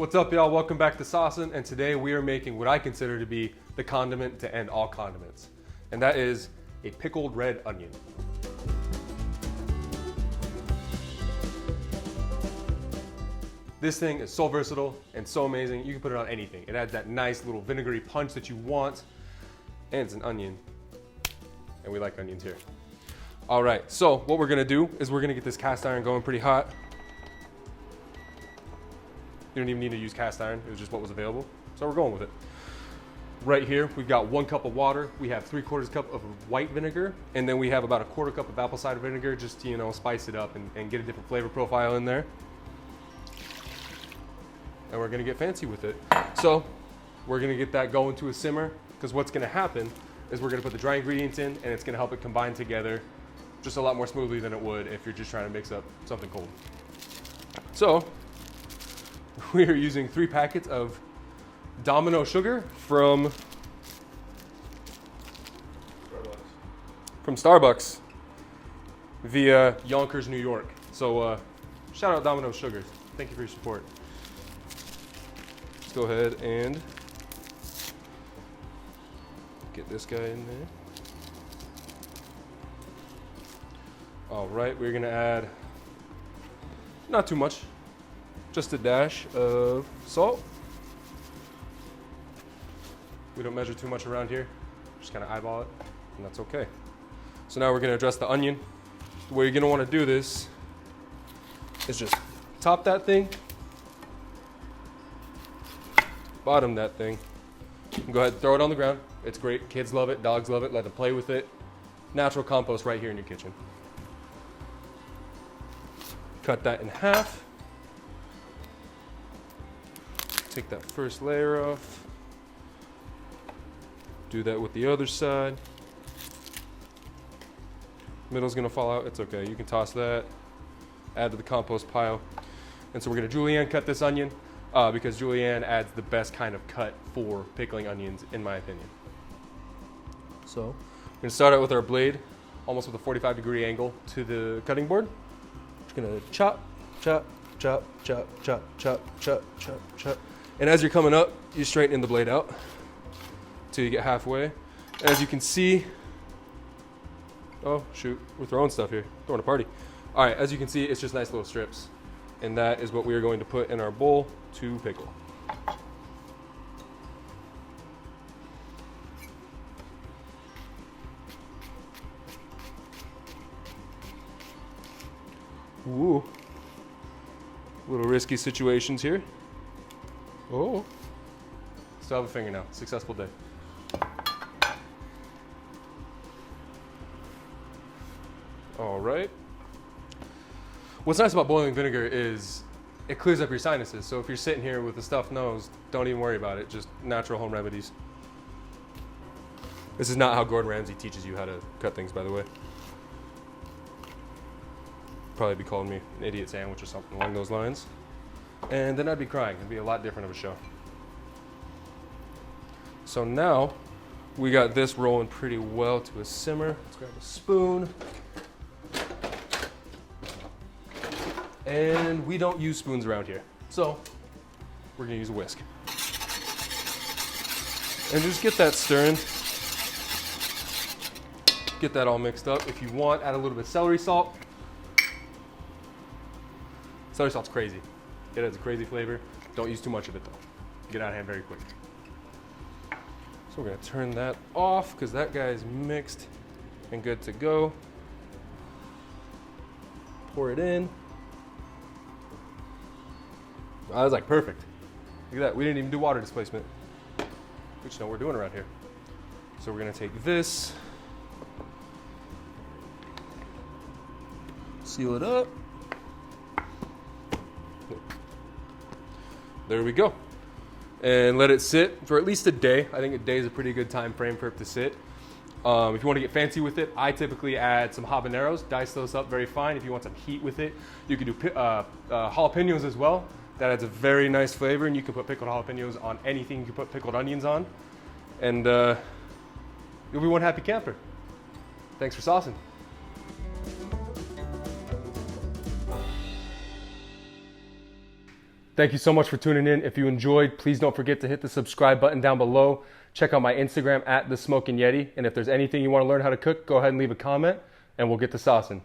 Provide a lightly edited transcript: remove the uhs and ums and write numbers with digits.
What's up, y'all? Welcome back to Saucin, and today we are making what I consider to be the condiment to end all condiments, and that is a pickled red onion. This thing is so versatile and so amazing. You can put it on anything. It adds that nice little vinegary punch that you want, and it's an onion, and we like onions here. All right, so what we're gonna do is we're gonna get this cast iron going pretty hot. You don't even need to use cast iron. It was just what was available. So we're going with it. Right here, we've got 1 cup of water. We have 3/4 cup of white vinegar. And then we have about 1/4 cup of apple cider vinegar just to, you know, spice it up and get a different flavor profile in there. And we're gonna get fancy with it. So we're gonna get that going to a simmer, because what's gonna happen is we're gonna put the dry ingredients in, and it's gonna help it combine together just a lot more smoothly than it would if you're just trying to mix up something cold. So we are using 3 packets of Domino sugar from Starbucks via Yonkers, New York. So shout out Domino Sugars. Thank you for your support. Let's go ahead and get this guy in there. All right, we're gonna add not too much, just a dash of salt. We don't measure too much around here, just kind of eyeball it, and that's okay. So now we're gonna address the onion. The way you're gonna wanna do this is just top that thing, bottom that thing, and go ahead and throw it on the ground. It's great, kids love it, dogs love it, let them play with it. Natural compost right here in your kitchen. Cut that in half. Take that first layer off. Do that with the other side. Middle's gonna fall out, it's okay. You can toss that, add to the compost pile. And so we're gonna julienne cut this onion because julienne adds the best kind of cut for pickling onions, in my opinion. So we're gonna start out with our blade, almost with a 45-degree angle to the cutting board. Just gonna chop, chop, chop, chop, chop, chop, chop, chop, chop. And as you're coming up, you straighten the blade out till you get halfway. And as you can see, oh shoot, we're throwing stuff here, throwing a party. All right, as you can see, it's just nice little strips. And that is what we are going to put in our bowl to pickle. Ooh, little risky situations here. Oh, still have a fingernail. Successful day. All right. What's nice about boiling vinegar is it clears up your sinuses. So if you're sitting here with a stuffed nose, don't even worry about it. Just natural home remedies. This is not how Gordon Ramsay teaches you how to cut things, by the way. Probably be calling me an idiot sandwich or something along those lines. And then I'd be crying. It'd be a lot different of a show. So now we got this rolling pretty well to a simmer. Let's grab a spoon. And we don't use spoons around here, so we're gonna use a whisk. And just get that stirring. Get that all mixed up. If you want, add a little bit of celery salt. Celery salt's crazy. It has a crazy flavor. Don't use too much of it though. Get out of hand very quick. So we're gonna turn that off because that guy is mixed and good to go. Pour it in. Oh, that was like perfect. Look at that, we didn't even do water displacement. We just know what we're doing around here. So we're gonna take this, seal it up. There we go. And let it sit for at least a day. I think a day is a pretty good time frame for it to sit. If you want to get fancy with it, I typically add some habaneros, dice those up very fine. If you want some heat with it, you can do jalapenos as well. That adds a very nice flavor, and you can put pickled jalapenos on anything you can put pickled onions on. And you'll be one happy camper. Thanks for saucing. Thank you so much for tuning in. If you enjoyed, please don't forget to hit the subscribe button down below. Check out my Instagram at The Smoking Yeti. And if there's anything you want to learn how to cook, go ahead and leave a comment and we'll get to saucing.